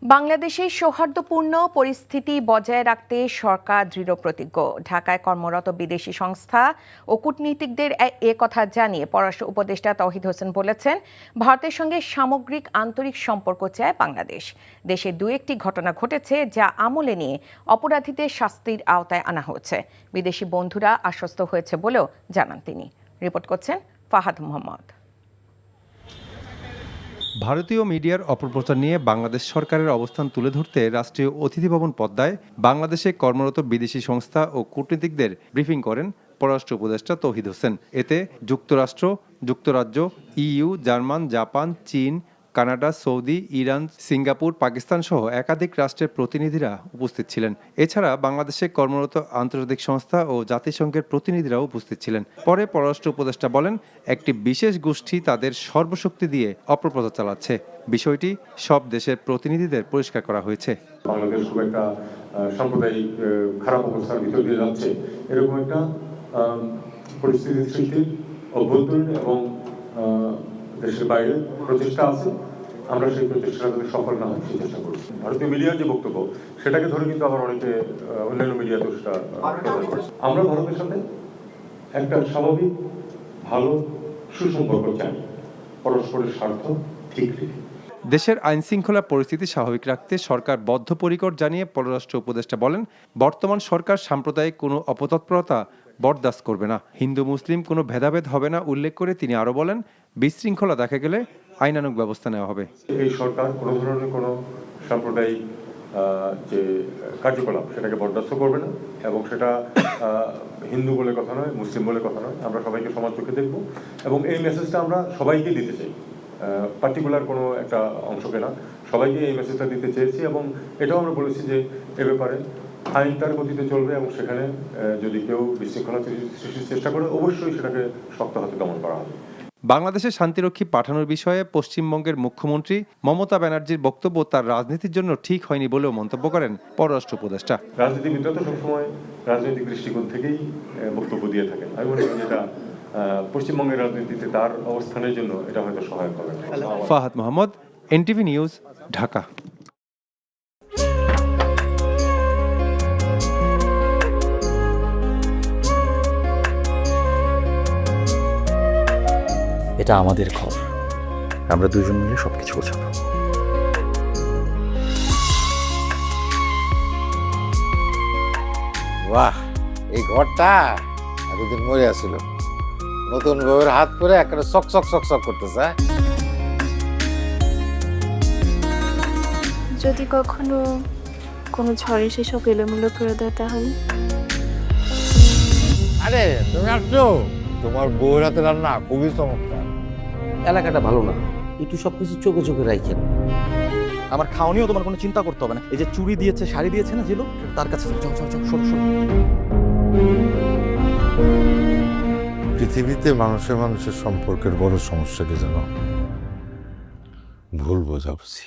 বাংলাদেশের সৌহার্দ্যপূর্ণ পরিস্থিতি বজায় রাখতে সরকার দৃঢ়প্রতিজ্ঞ। ঢাকায় কর্মরত বিদেশি সংস্থা ও কূটনীতিকদের এ কথা জানিয়ে পররাষ্ট্র উপদেষ্টা তৌহিদ হোসেন বলেছেন, ভারতের সঙ্গে সামগ্রিক আন্তরিক সম্পর্ক চায় বাংলাদেশ। দেশে দু একটি ঘটনা ঘটেছে যা আমলে নিয়ে অপরাধীদের শাস্তির আওতায় আনা হয়েছে। বিদেশি বন্ধুরা আশ্বস্ত হয়েছে বলেও জানান তিনি। রিপোর্ট করছেন ফাহাদ মোহাম্মদ। ভারতীয় মিডিয়ার অপপ্রচার নিয়ে বাংলাদেশ সরকারের অবস্থান তুলে ধরতে রাষ্ট্রীয় অতিথি ভবন পদ্মায় বাংলাদেশে কর্মরত বিদেশি সংস্থা ও কূটনীতিকদের ব্রিফিং করেন পররাষ্ট্র উপদেষ্টা তৌহিদ হোসেন। এতে যুক্তরাষ্ট্র, যুক্তরাজ্য, ইইউ, জার্মান, জাপান, চীন, Canada, Saudi, Iran, Singapore, Pakistan সহ একাধিক রাষ্ট্রের প্রতিনিধিরা উপস্থিত ছিলেন। এছাড়া বাংলাদেশে কর্মরত আন্তর্জাতিক সংস্থা ও জাতিসংঘের প্রতিনিধিরাও উপস্থিত ছিলেন। পরে পররাষ্ট্র উপদেষ্টা বলেন, একটি বিশেষ গোষ্ঠী তাদের সর্বশক্তি দিয়ে অপপ্রচার চালাচ্ছে। বিষয়টি সব দেশের প্রতিনিধিদের পরিষ্কার করা হয়েছে। বাংলাদেশ খুব একটা সাম্প্রদায়িক খারাপ অবস্থার ভিতর দিয়ে যাচ্ছে, এরকম একটা পরিস্থিতি সৃষ্টির অভ্যন্তরীণ এবং দেশের বাইরে প্রচেষ্টা আছে। আমরা সেই প্রচেষ্টা যদি সফল না হয় সেই চেষ্টা করছি। ভারতীয় মিডিয়ার যে বক্তব্য সেটাকে ধরে কিন্তু আবার অনেকে অন্যান্য মিডিয়া দোষটা প্রদান করছে। আমরা ভারতের সাথে একটা স্বাভাবিক ভালো সুসম্পর্ক চাই, পরস্পরের স্বার্থ ঠিক রেখে। দেশের আইন শৃঙ্খলা পরিস্থিতি স্বাভাবিক রাখতে সরকার বদ্ধপরিকর জানিয়ে পররাষ্ট্র উপদেষ্টা বলেন, বর্তমান সরকার সাম্প্রদায়িক কোনো অপতৎপরতা বরদাস্ত করবে না, হিন্দু মুসলিম কোনো ভেদাভেদ হবে না উল্লেখ করে তিনি আরও বলেন, বিশৃঙ্খলা দেখা গেলে আইনানুগ ব্যবস্থা নেওয়া হবে। এই সরকার কোনো ধরনের কোনো সাম্প্রদায়িক যে কার্যকলাপ সেটাকে বরদাস্ত করবে না, এবং সেটা হিন্দু বলে কথা নয়, মুসলিম বলে কথা নয়। আমরা সবাইকে সমান চোখে দেখব এবং এই মেসেজটা আমরা সবাইকে দিতে চাই, পার্টিকুলার কোনো একটা অংশকে না, সবাইকে এই মেসেজটা দিতে চেয়েছি। এবং এটাও আমরা বলেছি যে এ ব্যাপারে আইন তার গতিতে চলবে এবং সেখানে যদি কেউ বিশৃঙ্খলা সৃষ্টির চেষ্টা করে অবশ্যই সেটাকে শক্ত হাতে দমন করা হবে। বাংলাদেশে শান্তিরক্ষী পাঠানোর বিষয়ে পশ্চিমবঙ্গের মুখ্যমন্ত্রী মমতা ব্যানার্জির বক্তব্য তার রাজনীতির জন্য ঠিক হয়নি বলেও মন্তব্য করেন পররাষ্ট্র উপদেষ্টা। রাজনীতিবিদরা তো সবসময় রাজনৈতিক দৃষ্টিকোণ থেকেই বক্তব্য দিয়ে থাকেন। আমি মনে করি যেটা পশ্চিমবঙ্গের রাজনীতিতে তার অবস্থানের জন্য এটা হয়তো সহায়ক হবে। Fahad Mohammad, NTV news, Dhaka. এটা আমাদের ঘর, আমরা দুজন মিলে সবকিছু গোছাবো। বাহ, এই ঘরটা এতদিন মরে আসছিল, নতুন বউয়ের হাত পরে একটা চক চক চক চক করতেছে। যদি কখনো কোনো ঝড়ে সেসব এলোমেলো করে দেয় তাহলে? আরে তুমি আসছো, তোমার বউয়ের হাতে রান্না খুবই চমৎকার। এলাকাটা ভালো না, একটু সবকিছু চোখে চোখে রাখেন। আমার খাওয়ানিও তোমার কোনো চিন্তা করতে হবে না। এই যে চুড়ি দিয়েছে, শাড়ি দিয়েছে না যেগুলো, তার কাছে সরো। পৃথিবীতে মানুষের মানুষের সম্পর্কের বড় সমস্যাকে যেন ভুল বোঝাবুঝি।